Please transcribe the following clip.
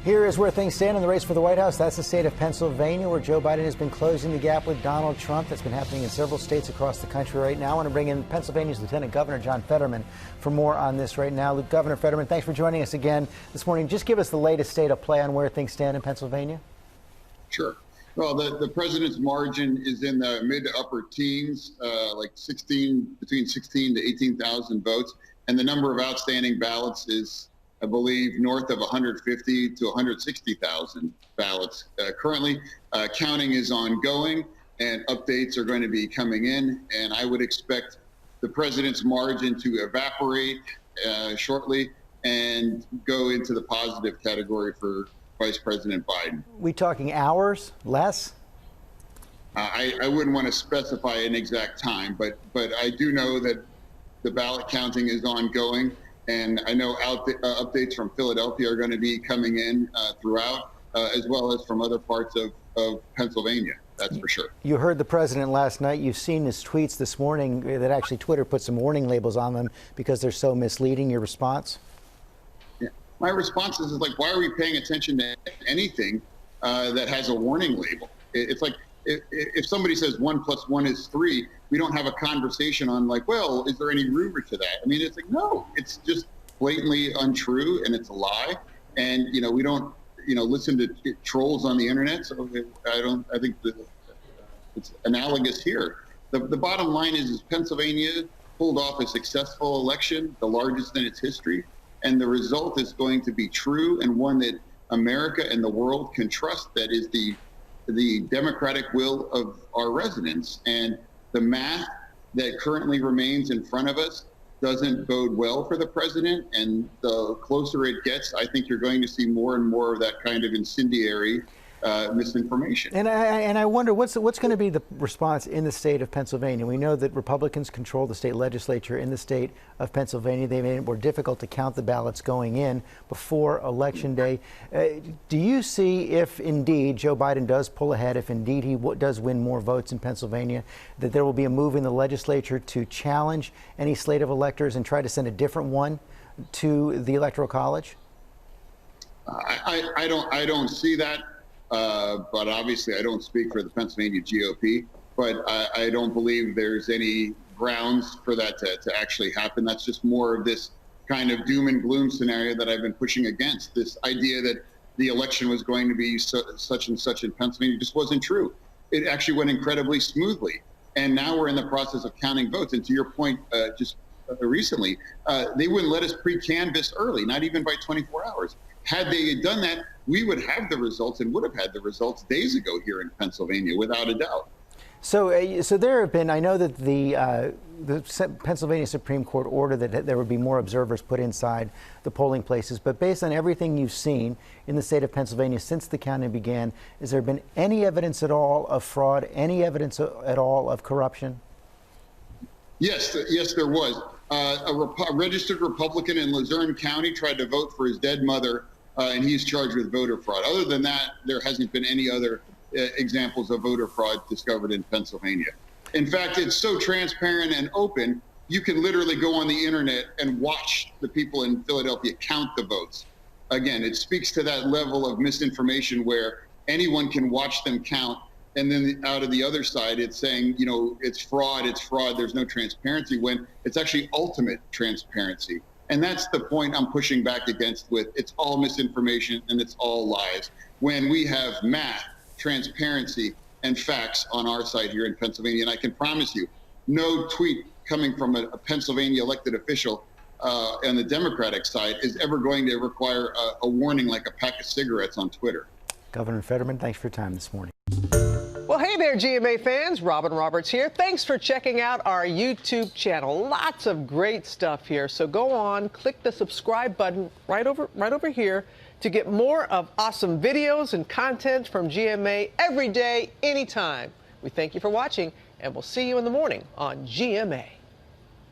Here is where things stand in the race for the White House. That's the state of Pennsylvania, where Joe Biden has been closing the gap with Donald Trump. That's been happening in several states across the country right now. I want to bring in Pennsylvania's Lieutenant Governor John Fetterman for more on this right now. Governor Fetterman, thanks for joining us again this morning. Just give us the latest state of play on where things stand in Pennsylvania. Sure. Well, the president's margin is in the mid to upper teens, between 16 to 18,000 votes. And the number of outstanding ballots is, I believe, north of 150 to 160,000 ballots. Currently, counting is ongoing and updates are going to be coming in. And I would expect the president's margin to evaporate shortly and go into the positive category for Vice President Biden. We talking hours, less? I wouldn't want to specify an exact time, but I do know that the ballot counting is ongoing. And I know updates from Philadelphia are going to be coming in throughout, as well as from other parts of Pennsylvania. That's for sure. You heard the president last night. You've seen his tweets this morning that actually Twitter put some warning labels on them because they're so misleading. Your response? Yeah. My response is like, why are we paying attention to anything that has a warning label? It's like if somebody says 1 + 1 is 3, we don't have a conversation on like, well, is there any rumor to that? I mean, it's like, no, it's just blatantly untrue and it's a lie. And, we don't, listen to trolls on the internet. So I think that it's analogous here. The bottom line is Pennsylvania pulled off a successful election, the largest in its history. And the result is going to be true and one that America and the world can trust. That is the democratic will of our residents. And the math that currently remains in front of us doesn't bode well for the president. And the closer it gets, I think you're going to see more and more of that kind of incendiary misinformation. And I wonder what's going to be the response in the state of Pennsylvania. We know that Republicans control the state legislature in the state of Pennsylvania. They made it more difficult to count the ballots going in before Election Day. Do you see, if indeed Joe Biden does pull ahead, if indeed he does win more votes in Pennsylvania, that there will be a move in the legislature to challenge any slate of electors and try to send a different one to the Electoral College? I don't see that. But obviously I don't speak for the Pennsylvania GOP, but I don't believe there's any grounds for that to actually happen. That's just more of this kind of doom and gloom scenario that I've been pushing against. This idea that the election was going to be such and such in Pennsylvania just wasn't true. It actually went incredibly smoothly. And now we're in the process of counting votes. And to your point, just recently, they wouldn't let us pre-canvass early, not even by 24 hours. Had they done that, we would have the results and would have had the results days ago here in Pennsylvania, without a doubt. So there have been, I know that the Pennsylvania Supreme Court ordered that there would be more observers put inside the polling places. But based on everything you've seen in the state of Pennsylvania since the counting began, has there been any evidence at all of fraud, any evidence at all of corruption? Yes, there was. A registered Republican in Luzerne County tried to vote for his dead mother, and he's charged with voter fraud. Other than that, there hasn't been any other examples of voter fraud discovered in Pennsylvania. In fact, it's so transparent and open, you can literally go on the internet and watch the people in Philadelphia count the votes. Again, it speaks to that level of misinformation where anyone can watch them count. And then out of the other side, it's saying, it's fraud, there's no transparency, when it's actually ultimate transparency. And that's the point I'm pushing back against with it's all misinformation and it's all lies. When we have math, transparency, and facts on our side here in Pennsylvania, and I can promise you, no tweet coming from a Pennsylvania elected official on the Democratic side is ever going to require a warning like a pack of cigarettes on Twitter. Governor Fetterman, thanks for your time this morning. Well, hey there, GMA fans. Robin Roberts here. Thanks for checking out our YouTube channel. Lots of great stuff here. So go on, click the subscribe button right over here to get more of awesome videos and content from GMA every day, anytime. We thank you for watching, and we'll see you in the morning on GMA.